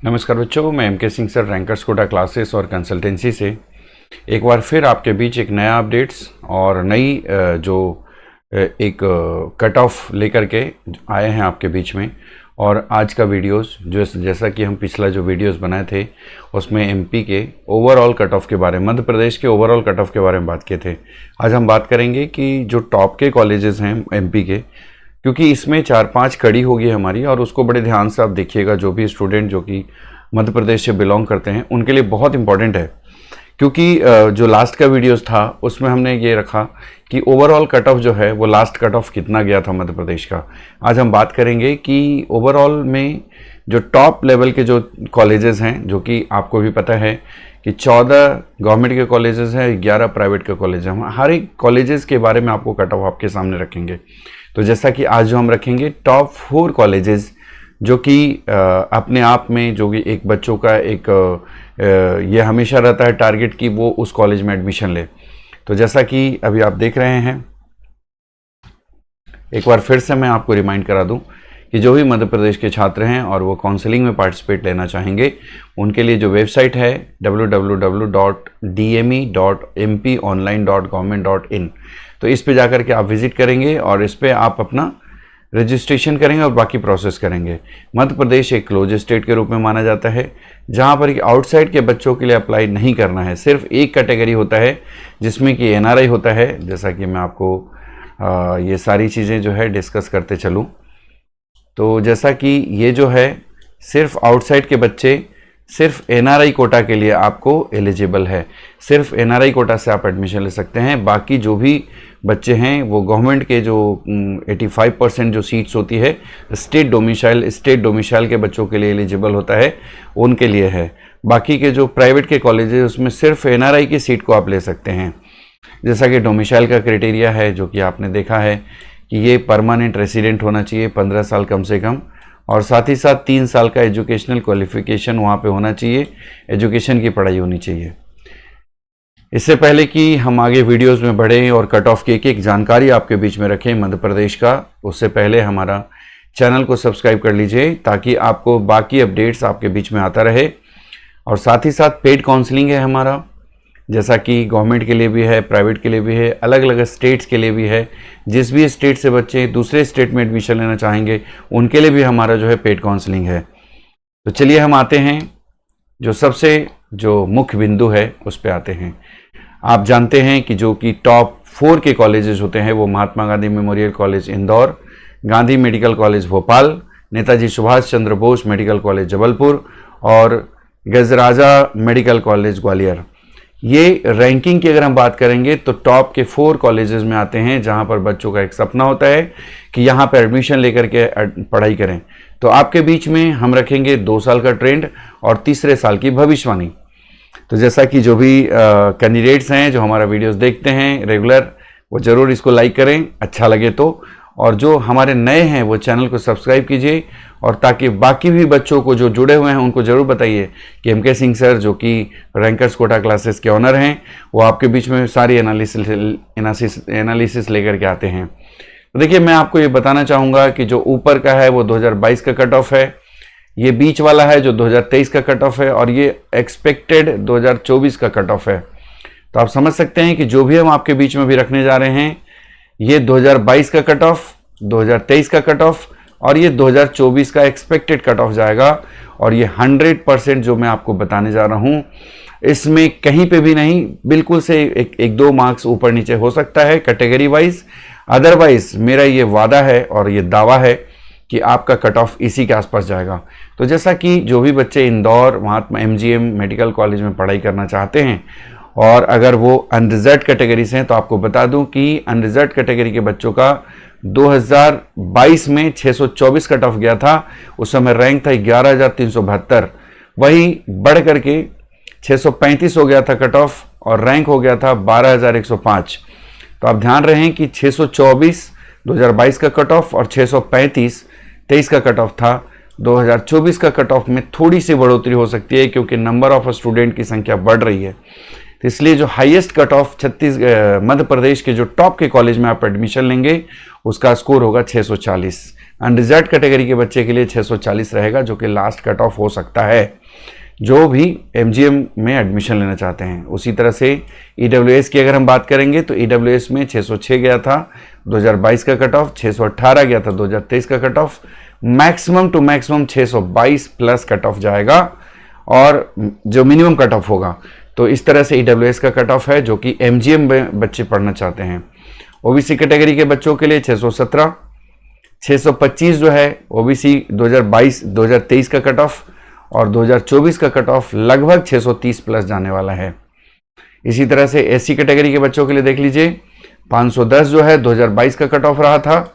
नमस्कार बच्चों, मैं M K. Singh sir, rankers Kota classes और कंसल्टेंसी से एक बार फिर आपके बीच एक नया अपडेट्स और नई एक कट ऑफ लेकर के आए हैं आपके बीच में। और आज का वीडियोस जैसा कि हम पिछला जो वीडियोस बनाए थे उसमें एमपी के ओवरऑल कट ऑफ के बारे में, मध्य प्रदेश के ओवरऑल कट ऑफ के बारे में बात किए थे। आज हम बात करेंगे कि जो टॉप के कॉलेजेस हैं एमपी के, क्योंकि इसमें 4-5 कड़ी होगी हमारी और उसको बड़े ध्यान से आप देखिएगा। जो भी स्टूडेंट जो कि मध्य प्रदेश से बिलोंग करते हैं उनके लिए बहुत इंपॉर्टेंट है, क्योंकि जो लास्ट का वीडियोस था उसमें हमने ये रखा कि ओवरऑल कट ऑफ जो है वो लास्ट कट ऑफ कितना गया था मध्य प्रदेश का। आज हम बात करेंगे कि ओवरऑल में जो टॉप लेवल के जो कॉलेजेस हैं, जो कि आपको भी पता है कि 14 गवर्नमेंट के कॉलेजेस हैं, 11 प्राइवेट के कॉलेज हैं। हम हर एक कॉलेजेस के बारे में आपको कट ऑफ आपके सामने रखेंगे। तो जैसा कि आज जो हम रखेंगे टॉप 4 कॉलेजेस, जो कि अपने आप में जो कि एक बच्चों का एक ये हमेशा रहता है टारगेट कि वो उस कॉलेज में एडमिशन ले। तो जैसा कि अभी आप देख रहे हैं, एक बार फिर से मैं आपको रिमाइंड करा दूं कि जो भी मध्य प्रदेश के छात्र हैं और वो काउंसलिंग में पार्टिसिपेट लेना चाहेंगे, उनके लिए जो वेबसाइट है www.dme.mponline.government.in, तो इस पे जाकर के आप विजिट करेंगे और इस पे आप अपना रजिस्ट्रेशन करेंगे और बाकी प्रोसेस करेंगे। मध्य प्रदेश एक क्लोज स्टेट के रूप में माना जाता है, जहां पर आउटसाइड के बच्चों के लिए अप्लाई नहीं करना है। सिर्फ एक कैटेगरी होता है जिसमें कि एनआरआई होता है। जैसा कि मैं आपको ये सारी चीज़ें जो है डिस्कस करते चलूँ, तो जैसा कि ये जो है सिर्फ आउटसाइड के बच्चे सिर्फ एनआरआई कोटा के लिए आपको एलिजिबल है। सिर्फ एनआरआई कोटा से आप एडमिशन ले सकते हैं। बाकी जो भी बच्चे हैं वो गवर्नमेंट के जो 85% जो सीट्स होती है स्टेट डोमिसाइल के बच्चों के लिए एलिजिबल होता है, उनके लिए है। बाकी के जो प्राइवेट के कॉलेज है उसमें सिर्फ एनआरआई की सीट को आप ले सकते हैं। जैसा कि डोमिसाइल का क्राइटेरिया है, जो कि आपने देखा है कि ये परमानेंट रेसिडेंट होना चाहिए 15 साल कम से कम, और साथ ही साथ 3 साल का एजुकेशनल क्वालिफिकेशन वहाँ पे होना चाहिए, एजुकेशन की पढ़ाई होनी चाहिए। इससे पहले कि हम आगे वीडियोस में बढ़ें और कट ऑफ की एक जानकारी आपके बीच में रखें मध्य प्रदेश का, उससे पहले हमारा चैनल को सब्सक्राइब कर लीजिए ताकि आपको बाकी अपडेट्स आपके बीच में आता रहे। और साथ ही साथ पेड काउंसलिंग है हमारा, जैसा कि गवर्नमेंट के लिए भी है, प्राइवेट के लिए भी है, अलग अलग स्टेट्स के लिए भी है। जिस भी स्टेट से बच्चे दूसरे स्टेट में एडमिशन लेना चाहेंगे उनके लिए भी हमारा जो है पेड काउंसलिंग है। तो चलिए हम आते हैं जो सबसे जो मुख्य बिंदु है उस पर आते हैं। आप जानते हैं कि जो कि टॉप 4 के कॉलेजेस होते हैं वो Mahatma Gandhi memorial college Indore, Gandhi medical college Bhopal, Netaji Subhash Chandra Bose medical college Jabalpur और गजराजा मेडिकल कॉलेज ग्वालियर। ये रैंकिंग की अगर हम बात करेंगे तो टॉप के 4 कॉलेजेस में आते हैं, जहां पर बच्चों का एक सपना होता है कि यहां पर एडमिशन लेकर के पढ़ाई करें। तो आपके बीच में हम रखेंगे 2 साल का ट्रेंड और तीसरे साल की भविष्यवाणी। तो जैसा कि जो भी कैंडिडेट्स हैं जो हमारा वीडियोस देखते हैं रेगुलर, वो ज़रूर इसको लाइक करें अच्छा लगे तो, और जो हमारे नए हैं वो चैनल को सब्सक्राइब कीजिए, और ताकि बाकी भी बच्चों को जो जुड़े हुए हैं उनको ज़रूर बताइए कि एम.के. सिंह सर, जो कि रैंकर्स कोटा क्लासेस के ऑनर हैं, वो आपके बीच में सारी एनालिसिस लेकर के आते हैं। तो देखिए, मैं आपको ये बताना चाहूँगा कि जो ऊपर का है वो 2022 का कट ऑफ है, ये बीच वाला है जो 2023 का कट ऑफ है, और ये एक्सपेक्टेड 2024 का कट ऑफ है। तो आप समझ सकते हैं कि जो भी हम आपके बीच में भी रखने जा रहे हैं, ये 2022 का कट ऑफ, 2023 का कट ऑफ और ये 2024 का एक्सपेक्टेड कट ऑफ जाएगा। और ये 100% जो मैं आपको बताने जा रहा हूँ, इसमें कहीं पे भी नहीं, बिल्कुल से 1-2 मार्क्स ऊपर नीचे हो सकता है कैटेगरी वाइज। अदरवाइज मेरा ये वादा है और ये दावा है कि आपका कट ऑफ इसी के आसपास जाएगा। तो जैसा कि जो भी बच्चे इंदौर महात्मा MGM मेडिकल कॉलेज में पढ़ाई करना चाहते हैं और अगर वो अनरिजर्व्ड कैटेगरी से हैं, तो आपको बता दूं कि अनरिजर्व्ड कैटेगरी के बच्चों का 2022 में 624 कट ऑफ गया था। उस समय रैंक था 11,372, वही बढ़ करके 635 हो गया था कट ऑफ और रैंक हो गया था 12,105। तो आप ध्यान रखें कि 624 2022 का कट ऑफ और 635 23 का कट ऑफ था। 2024 का कट ऑफ में थोड़ी सी बढ़ोतरी हो सकती है, क्योंकि नंबर ऑफ स्टूडेंट की संख्या बढ़ रही है। तो इसलिए जो highest cut off Madhya Pradesh के जो टॉप के कॉलेज में आप एडमिशन लेंगे उसका स्कोर होगा 640। अनरिजर्व कैटेगरी के बच्चे के लिए 640 रहेगा, जो कि लास्ट कट ऑफ हो सकता है जो भी एमजीएम में एडमिशन लेना चाहते हैं। उसी तरह से ईडब्ल्यूएस की अगर हम बात करेंगे तो ईडब्ल्यूएस में 606 गया था 2022 का कट ऑफ, 618 गया था 2023 का cut off, maximum to maximum 622 plus cut off जाएगा और जो मिनिमम कट ऑफ होगा। तो इस तरह से ईडब्ल्यूएस का कट ऑफ है जो कि एमजीएम में बच्चे पढ़ना चाहते हैं। ओबीसी कैटेगरी के बच्चों के लिए 617, 625 जो है ओबीसी 2023 का कट ऑफ और 2024 का कट ऑफ लगभग 630 प्लस जाने वाला है। इसी तरह से एससी कैटेगरी के बच्चों के लिए देख लीजिए 510 जो है 2022 का कट ऑफ रहा था,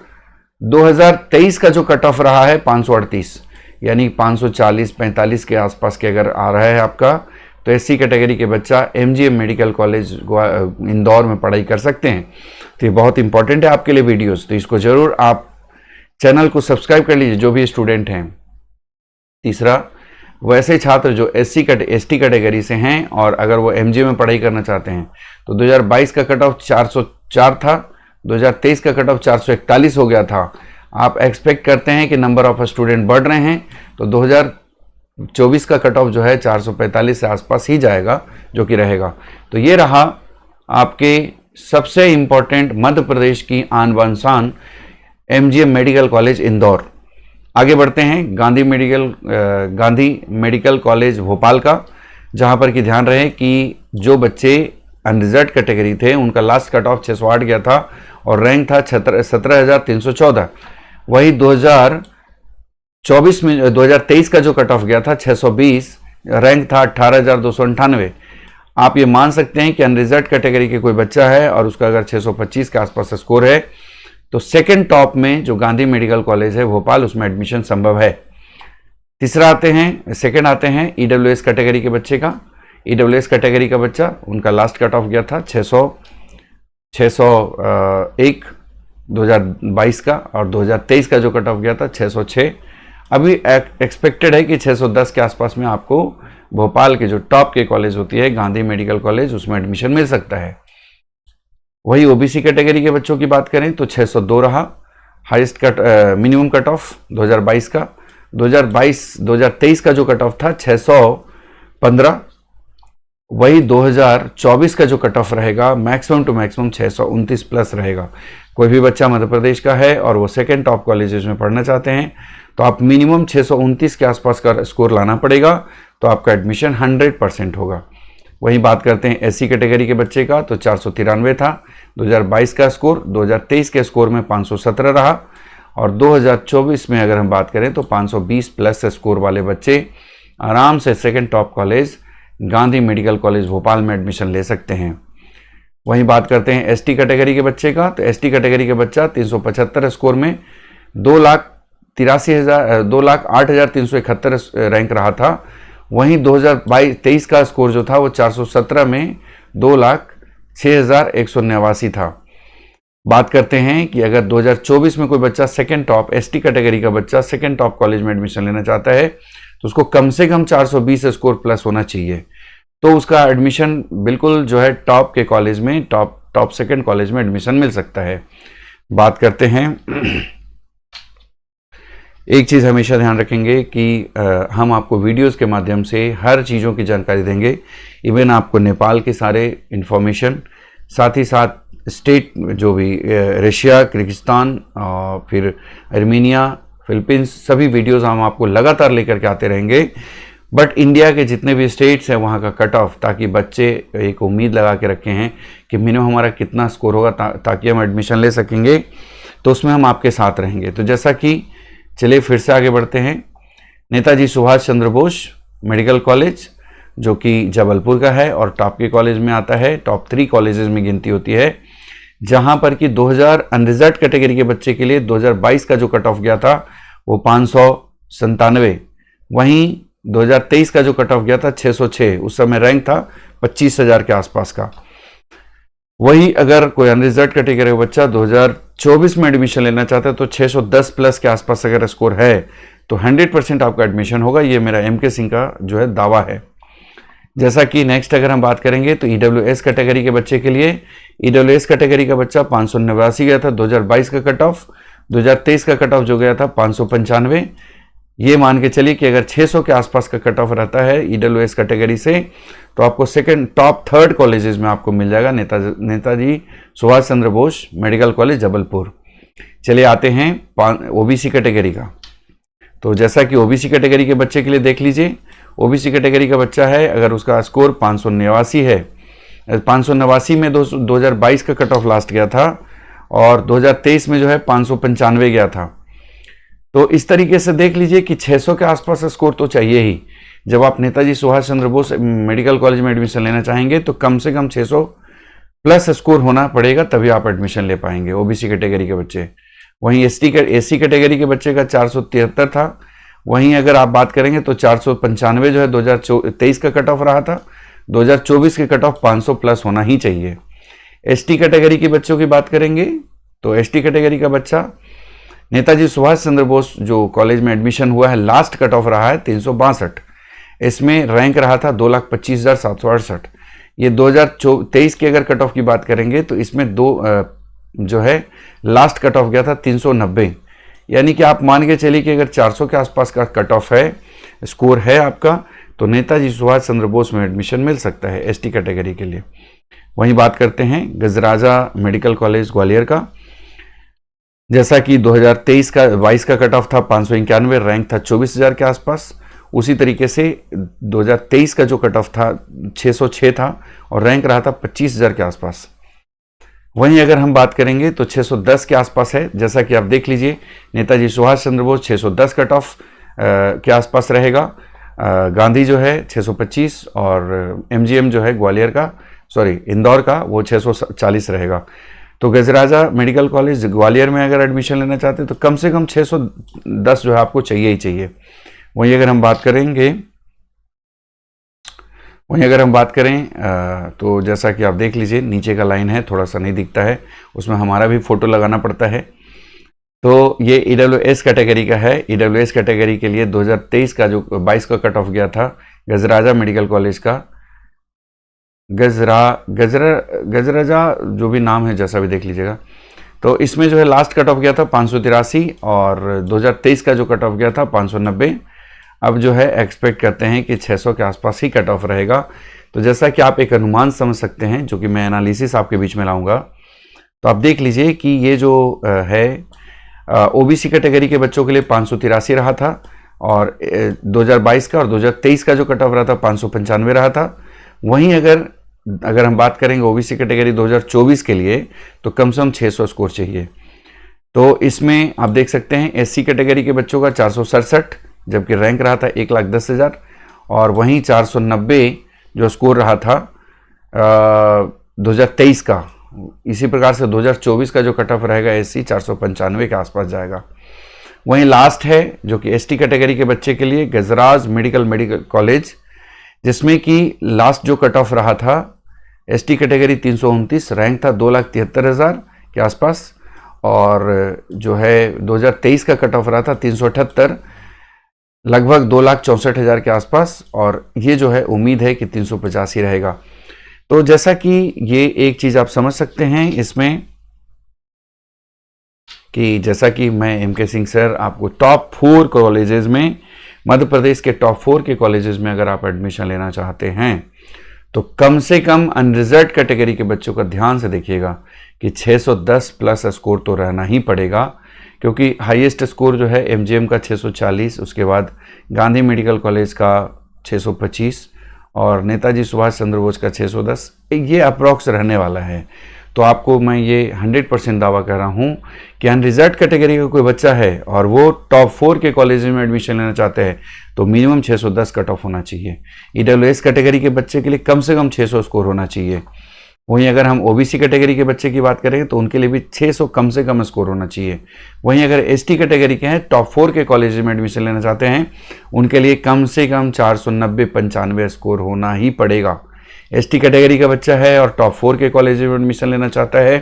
2023 का जो कट ऑफ रहा है 538, यानी 540-45 के आसपास के अगर आ रहा है आपका, तो एससी कैटेगरी के बच्चा एमजीएम मेडिकल कॉलेज इंदौर में पढ़ाई कर सकते हैं। तो ये बहुत इंपॉर्टेंट है आपके लिए वीडियोस, तो इसको जरूर आप चैनल को सब्सक्राइब कर लीजिए जो भी स्टूडेंट हैं। तीसरा, वैसे छात्र जो एसटी कैटेगरी से हैं और अगर वो एमजीएम में पढ़ाई करना चाहते हैं तो 2022 का कट ऑफ 404 था, 2023 का कट ऑफ 441 हो गया था। आप एक्सपेक्ट करते हैं कि नंबर ऑफ स्टूडेंट बढ़ रहे हैं, तो 2024 का कट ऑफ जो है 445 से आसपास ही जाएगा, जो कि रहेगा। तो ये रहा आपके सबसे इम्पोर्टेंट मध्य प्रदेश की आन बान शान एमजीएम मेडिकल कॉलेज इंदौर। आगे बढ़ते हैं गांधी मेडिकल कॉलेज भोपाल का, जहां पर कि ध्यान रहे कि जो बच्चे अनरिजर्व कैटेगरी थे उनका लास्ट कट ऑफ 608 गया था और रैंक था 17,314। वही 2023 का जो कट ऑफ गया था 620, रैंक था 18,298। आप ये मान सकते हैं कि अनरिजर्व कैटेगरी के कोई बच्चा है और उसका अगर 625 के आसपास स्कोर है तो सेकंड टॉप में जो गांधी मेडिकल कॉलेज है भोपाल, उसमें एडमिशन संभव है। तीसरा सेकंड आते हैं ईडब्ल्यूएस कैटेगरी के बच्चे का। ईडब्ल्यूएस कैटेगरी का बच्चा, उनका लास्ट कट ऑफ गया था 601 2022 का और 2023 का जो कट ऑफ गया था 606। अभी एक्सपेक्टेड है कि 610 के आसपास में आपको भोपाल के जो टॉप के कॉलेज होती है गांधी मेडिकल कॉलेज, उसमें एडमिशन मिल सकता है। वही ओबीसी कैटेगरी के बच्चों की बात करें तो 602 रहा हाईएस्ट मिनिमम कट ऑफ 2022 का। 2023 का जो कट ऑफ था 615। वही 2024 का जो कट ऑफ रहेगा मैक्सिमम टू मैक्सिमम 629 प्लस रहेगा। कोई भी बच्चा मध्य प्रदेश का है और वो सेकेंड टॉप कॉलेजेस में पढ़ना चाहते हैं तो आप मिनिमम 629 के आसपास का स्कोर लाना पड़ेगा, तो आपका एडमिशन 100% होगा। वहीं बात करते हैं एससी कैटेगरी के बच्चे का, तो 493 था 2022 का स्कोर, 2023 के स्कोर में 517 रहा और 2024 में अगर हम बात करें तो 520 प्लस स्कोर वाले बच्चे आराम से second top college Gandhi medical college Bhopal में एडमिशन ले सकते हैं। वहीं बात करते हैं एसटी कैटेगरी के बच्चे का, तो एसटी कैटेगरी के बच्चा 375 स्कोर में 2,08,371 रैंक रहा था। वहीं 2023 का स्कोर जो था वो 417 में 2,06,189 था। बात करते हैं कि अगर 2024 में कोई बच्चा सेकेंड टॉप एसटी कैटेगरी का बच्चा सेकेंड टॉप कॉलेज में एडमिशन लेना चाहता है तो उसको कम से कम 420 स्कोर प्लस होना चाहिए, तो उसका एडमिशन बिल्कुल जो है टॉप के कॉलेज में टॉप सेकेंड कॉलेज में एडमिशन मिल सकता है। बात करते हैं, एक चीज़ हमेशा ध्यान रखेंगे कि हम आपको वीडियोस के माध्यम से हर चीज़ों की जानकारी देंगे, इवन आपको नेपाल के सारे इन्फॉर्मेशन, साथ ही साथ स्टेट जो भी रशिया, किर्गिस्तान और फिर आर्मेनिया, फिलीपींस, सभी वीडियोस हम आपको लगातार लेकर के आते रहेंगे। बट इंडिया के जितने भी स्टेट्स हैं वहाँ का कट ऑफ, ताकि बच्चे एक उम्मीद लगा के रखे हैं कि मिनिमम हमारा कितना स्कोर होगा ताकि हम एडमिशन ले सकेंगे, तो उसमें हम आपके साथ रहेंगे। तो जैसा कि चलिए फिर से आगे बढ़ते हैं। नेताजी सुभाष चंद्र बोस मेडिकल कॉलेज जो कि जबलपुर का है और टॉप के कॉलेज में आता है, टॉप 3 कॉलेजेस में गिनती होती है, जहां पर कि 2000 अनरिजर्व कैटेगरी के बच्चे के लिए 2022 का जो कट ऑफ गया था वो 597। वहीं 2023 का जो कट ऑफ गया था 606, उस समय रैंक था 25,000 के आसपास का। वही अगर कोई अनरिजर्व कैटेगरी का बच्चा 2024 में एडमिशन लेना चाहता है तो 610 प्लस के आसपास अगर स्कोर है तो 100% आपका एडमिशन होगा। ये मेरा MK सिंह का जो है दावा है। जैसा कि नेक्स्ट अगर हम बात करेंगे तो EWS कैटेगरी के बच्चे के लिए, EWS कैटेगरी का बच्चा 589 गया था 2022 का कट ऑफ, 2023 का कट ऑफ जो गया था 595, ये मान के चलिए कि अगर 600 के आसपास का कट ऑफ रहता है ईडब्ल्यूएस कैटेगरी से, तो आपको सेकंड टॉप थर्ड कॉलेजेस में आपको मिल जाएगा नेताजी सुभाष चंद्र बोस मेडिकल कॉलेज जबलपुर। चलिए आते हैं ओबीसी कैटेगरी का। तो जैसा कि ओबीसी कैटेगरी के बच्चे के लिए देख लीजिए, ओबीसी कैटेगरी का बच्चा है, अगर उसका स्कोर 589 है, 589 में 2022 का कट ऑफ लास्ट गया था और 2023 में जो है 595 गया था। तो इस तरीके से देख लीजिए कि 600 के आसपास स्कोर तो चाहिए ही। जब आप नेताजी सुभाष चंद्र बोस मेडिकल कॉलेज में एडमिशन लेना चाहेंगे तो कम से कम 600 प्लस स्कोर होना पड़ेगा, तभी आप एडमिशन ले पाएंगे ओबीसी कैटेगरी के बच्चे। वहीं एसी कैटेगरी के बच्चे का 473 था। वहीं अगर आप बात करेंगे तो 495 जो है 2023 का कट ऑफ रहा था, 2024 के कट ऑफ 500 प्लस होना ही चाहिए। एसटी कैटेगरी के बच्चों की बात करेंगे तो एसटी कैटेगरी का बच्चा नेताजी सुभाष चंद्र बोस जो कॉलेज में एडमिशन हुआ है, लास्ट कट ऑफ रहा है 362। इसमें रैंक रहा था 2,25,768। ये 2023 के अगर कट ऑफ की बात करेंगे तो इसमें जो है लास्ट कट ऑफ गया था 390। यानी कि आप मान के चलिए कि अगर 400 के आसपास का कट ऑफ है, स्कोर है आपका, तो नेताजी सुभाष चंद्र बोस में एडमिशन मिल सकता है एसटी कैटेगरी के लिए। वहीं बात करते हैं गजराजा मेडिकल कॉलेज ग्वालियर का। जैसा कि 2023 का 22 का कट ऑफ था 591, रैंक था 24,000 के आसपास। उसी तरीके से 2023 का जो कट ऑफ था 606 था और रैंक रहा था 25,000 के आसपास। वहीं अगर हम बात करेंगे तो 610 के आसपास है। जैसा कि आप देख लीजिए, नेताजी सुभाष चंद्र बोस 610 कट ऑफ के आसपास रहेगा। गांधी जो है 625 और एमजीएम जो है ग्वालियर का, इंदौर का, वो 640 रहेगा। तो गजराजा मेडिकल कॉलेज ग्वालियर में अगर एडमिशन लेना चाहते हैं तो कम से कम 610 जो है आपको चाहिए ही चाहिए। वहीं अगर हम बात करें तो जैसा कि आप देख लीजिए, नीचे का लाइन है, थोड़ा सा नहीं दिखता है, उसमें हमारा भी फोटो लगाना पड़ता है। तो ये ईडब्ल्यूएस कैटेगरी का है। ईडब्ल्यूएस कैटेगरी के लिए 2023 का जो 22 का कट ऑफ गया था गजराजा मेडिकल कॉलेज का, गजराजा जो भी नाम है, जैसा भी देख लीजिएगा। तो इसमें जो है लास्ट कट ऑफ गया था 583 और 2023 का जो कट ऑफ गया था 590। अब जो है एक्सपेक्ट करते हैं कि 600 के आसपास ही कट ऑफ रहेगा। तो जैसा कि आप एक अनुमान समझ सकते हैं, जो कि मैं एनालिसिस आपके बीच में लाऊंगा, तो आप देख लीजिए कि ये जो है ओबीसी कैटेगरी के बच्चों के लिए 583 रहा था और 2022 का और 2023 का जो कट ऑफ रहा था 595 रहा था। वहीं अगर हम बात करेंगे ओबीसी कैटेगरी 2024 के लिए तो कम से कम 600 स्कोर चाहिए। तो इसमें आप देख सकते हैं एससी कैटेगरी के बच्चों का 467, जबकि रैंक रहा था 1,10,000 और वहीं 490 जो स्कोर रहा था 2023 का। इसी प्रकार से 2024 का जो कट ऑफ रहेगा एससी 495 के आसपास जाएगा। वहीं लास्ट है जो कि एसटी कैटेगरी के बच्चे के लिए गजराज मेडिकल कॉलेज, जिसमें कि लास्ट जो कट ऑफ रहा था एसटी कैटेगरी 329, रैंक था 2,73,000 के आसपास और जो है 2023 का कट ऑफ रहा था 378, लगभग 2,64,000 के आसपास। और ये जो है उम्मीद है कि 385 रहेगा। तो जैसा कि ये एक चीज़ आप समझ सकते हैं इसमें कि जैसा कि मैं एमके सिंह सर आपको टॉप 4 कॉलेजेस में, मध्य प्रदेश के टॉप 4 के कॉलेजेस में अगर आप एडमिशन लेना चाहते हैं तो कम से कम अनरिजर्व कैटेगरी के बच्चों का ध्यान से देखिएगा कि 610 प्लस स्कोर तो रहना ही पड़ेगा, क्योंकि हाईएस्ट स्कोर जो है एमजीएम का 640, उसके बाद गांधी मेडिकल कॉलेज का 625 और नेताजी सुभाष चंद्र बोस का 610, ये अप्रॉक्स रहने वाला है। तो आपको मैं ये 100% दावा कर रहा हूँ कि अनरिजर्व कैटेगरी का कोई बच्चा है और वो टॉप 4 के कॉलेज में एडमिशन लेना चाहते हैं तो मिनिमम 610 कट ऑफ होना चाहिए। ईडब्ल्यूएस कैटेगरी के बच्चे के लिए कम से कम 600 स्कोर होना चाहिए। वहीं अगर हम ओबीसी कैटेगरी के बच्चे की बात करें तो उनके लिए भी 600 कम से कम स्कोर होना चाहिए। वहीं अगर एसटी कैटेगरी के हैं, टॉप 4 के कॉलेज में एडमिशन लेना चाहते हैं, उनके लिए कम से कम 490-95 स्कोर होना ही पड़ेगा। एसटी कैटेगरी का बच्चा है और टॉप 4 के कॉलेज में एडमिशन लेना चाहता है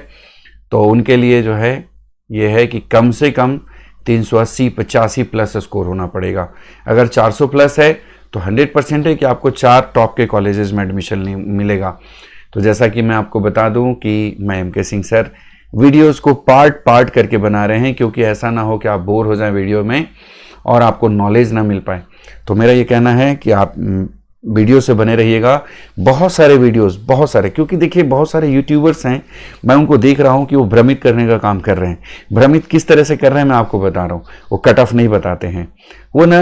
तो उनके लिए जो है ये है कि कम से कम 380-85 प्लस स्कोर होना पड़ेगा। अगर 400 प्लस है तो 100% है कि आपको 4 टॉप के कॉलेजेस में एडमिशन मिलेगा। तो जैसा कि मैं आपको बता दूं कि मैं एमके सिंह सर वीडियोस को पार्ट पार्ट करके बना रहे हैं, क्योंकि ऐसा ना हो कि आप बोर हो जाएं वीडियो में और आपको नॉलेज ना मिल पाए। तो मेरा ये कहना है कि आप वीडियो से बने रहिएगा। बहुत सारे वीडियोस, बहुत सारे, क्योंकि देखिए बहुत सारे यूट्यूबर्स हैं, मैं उनको देख रहा हूं कि वो भ्रमित करने का काम कर रहे हैं। भ्रमित किस तरह से कर रहे हैं मैं आपको बता रहा हूं। वो कट ऑफ नहीं बताते हैं, वो ना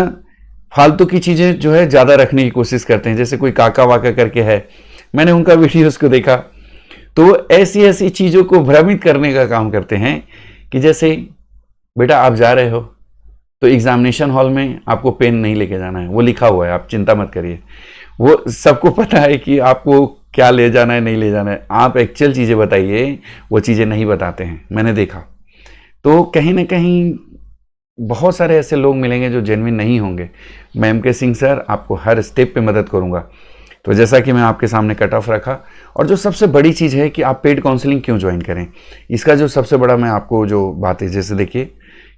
फालतू की चीज़ें जो है ज़्यादा रखने की कोशिश करते हैं। जैसे कोई काका वाका करके है, मैंने उनका वीडियोस को देखा, तो ऐसी ऐसी चीज़ों को भ्रमित करने का काम करते हैं कि जैसे बेटा आप जा रहे हो तो एग्जामिनेशन हॉल में आपको पेन नहीं लेके जाना है, वो लिखा हुआ है, आप चिंता मत करिए। वो सबको पता है कि आपको क्या ले जाना है, नहीं ले जाना है। आप एक्चुअल चीज़ें बताइए, वो चीज़ें नहीं बताते हैं, मैंने देखा। तो कहीं ना कहीं बहुत सारे ऐसे लोग मिलेंगे जो जेन्युइन नहीं होंगे। मैं एम.के. सिंह सर आपको हर स्टेप पे मदद करूंगा। तो जैसा कि मैं आपके सामने कट ऑफ रखा, और जो सबसे बड़ी चीज़ है कि आप पेड काउंसलिंग क्यों ज्वाइन करें, इसका जो सबसे बड़ा मैं आपको जो बात है, जैसे देखिए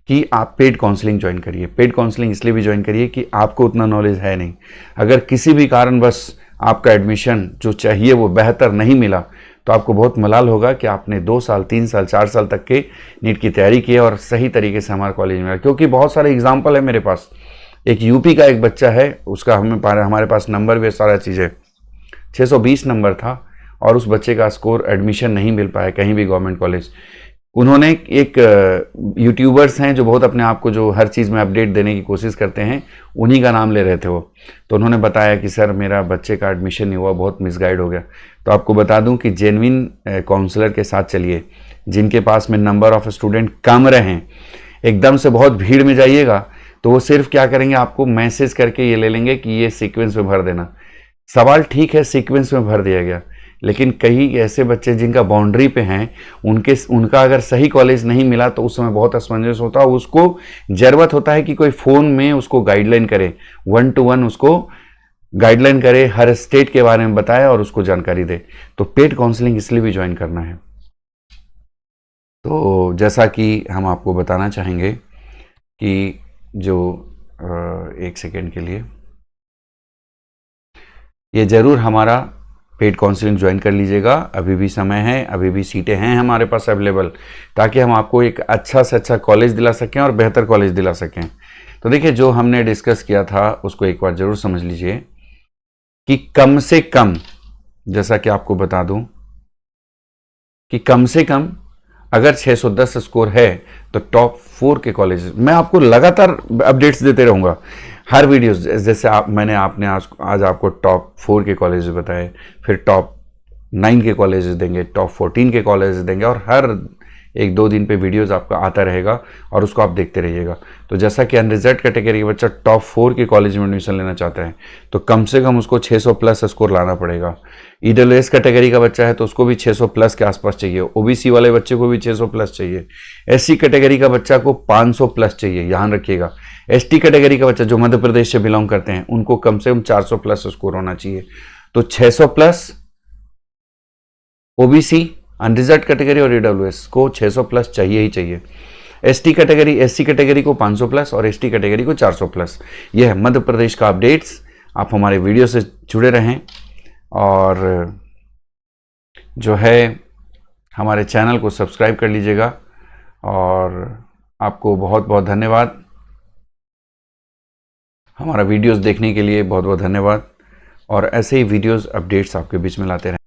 कि आप पेड काउंसलिंग ज्वाइन करिए। पेड काउंसलिंग इसलिए भी ज्वाइन करिए कि आपको उतना नॉलेज है नहीं। अगर किसी भी कारण बस आपका एडमिशन जो चाहिए वो बेहतर नहीं मिला, तो आपको बहुत मलाल होगा कि आपने 2 साल 3 साल 4 साल तक के नीट की तैयारी की और सही तरीके से हमारे कॉलेज में। क्योंकि बहुत सारे एग्जाम्पल है मेरे पास। एक यूपी का एक बच्चा है, उसका हमारे पास नंबर भी सारा चीज़ है, 620 नंबर था, और उस बच्चे का स्कोर एडमिशन नहीं मिल पाया कहीं भी गवर्नमेंट कॉलेज। उन्होंने एक यूट्यूबर्स हैं जो बहुत अपने आप को जो हर चीज़ में अपडेट देने की कोशिश करते हैं, उन्हीं का नाम ले रहे थे वो। तो उन्होंने बताया कि सर मेरा बच्चे का एडमिशन नहीं हुआ, बहुत मिसगाइड हो गया। तो आपको बता दूं कि जेन्युइन काउंसलर के साथ चलिए, जिनके पास में नंबर ऑफ स्टूडेंट कम रहें। एकदम से बहुत भीड़ में जाइएगा तो वो सिर्फ क्या करेंगे, आपको मैसेज करके ये ले लेंगे कि ये सीक्वेंस में भर देना। सवाल ठीक है, सीक्वेंस में भर दिया गया, लेकिन कई ऐसे बच्चे जिनका बाउंड्री पे हैं, उनका अगर सही कॉलेज नहीं मिला तो उस समय बहुत असमंजस होता है। उसको जरूरत होता है कि कोई फ़ोन में उसको गाइडलाइन करे, 1 to 1 उसको गाइडलाइन करे, हर स्टेट के बारे में बताए और उसको जानकारी दे। तो पेड काउंसलिंग इसलिए भी ज्वाइन करना है। तो जैसा कि हम आपको बताना चाहेंगे कि जो एक सेकेंड के लिए, ये ज़रूर हमारा पेड काउंसलिंग ज्वाइन कर लीजिएगा। अभी भी समय है, अभी भी सीटें हैं हमारे पास अवेलेबल, ताकि हम आपको एक अच्छा से अच्छा कॉलेज दिला सकें और बेहतर कॉलेज दिला सकें। तो देखिए, जो हमने डिस्कस किया था उसको एक बार ज़रूर समझ लीजिए कि कम से कम, जैसा कि आपको बता दूं कि कम से कम अगर 610 स्कोर है तो टॉप 4 के कॉलेज, मैं आपको लगातार अपडेट्स देते रहूँगा हर वीडियोस। जैसे मैंने आज आपको टॉप 4 के कॉलेज बताए, फिर टॉप 9 के कॉलेज देंगे, टॉप 14 के कॉलेज देंगे, और हर 1-2 दिन पे वीडियोस आपका आता रहेगा और उसको आप देखते रहिएगा। तो जैसा कि अनरिजर्व कैटेगरी का बच्चा टॉप 4 के कॉलेज में एडमिशन लेना चाहता है तो कम से कम उसको 600 प्लस स्कोर लाना पड़ेगा। ईडब्ल्यूएस कैटेगरी का बच्चा है तो उसको भी 600 प्लस के आसपास चाहिए। ओबीसी वाले बच्चे को भी 600 प्लस चाहिए। एससी कैटेगरी का बच्चा को 500 प्लस चाहिए, ध्यान रखिएगा। एसटी कैटेगरी का बच्चा जो मध्य प्रदेश से बिलोंग करते हैं उनको कम से कम 400 प्लस स्कोर होना चाहिए। तो 600 प्लस ओबीसी, अनरिजर्व कैटेगरी और ईडब्ल्यूएस को 600 प्लस चाहिए ही चाहिए। एससी कैटेगरी को 500 प्लस और एसटी कैटेगरी को 400 प्लस। यह है मध्य प्रदेश का अपडेट्स। आप हमारे वीडियो से जुड़े रहें और जो है हमारे चैनल को सब्सक्राइब कर लीजिएगा। और आपको बहुत बहुत धन्यवाद, हमारा वीडियोस देखने के लिए बहुत बहुत धन्यवाद। और ऐसे ही वीडियोस अपडेट्स आपके बीच में लाते रहें।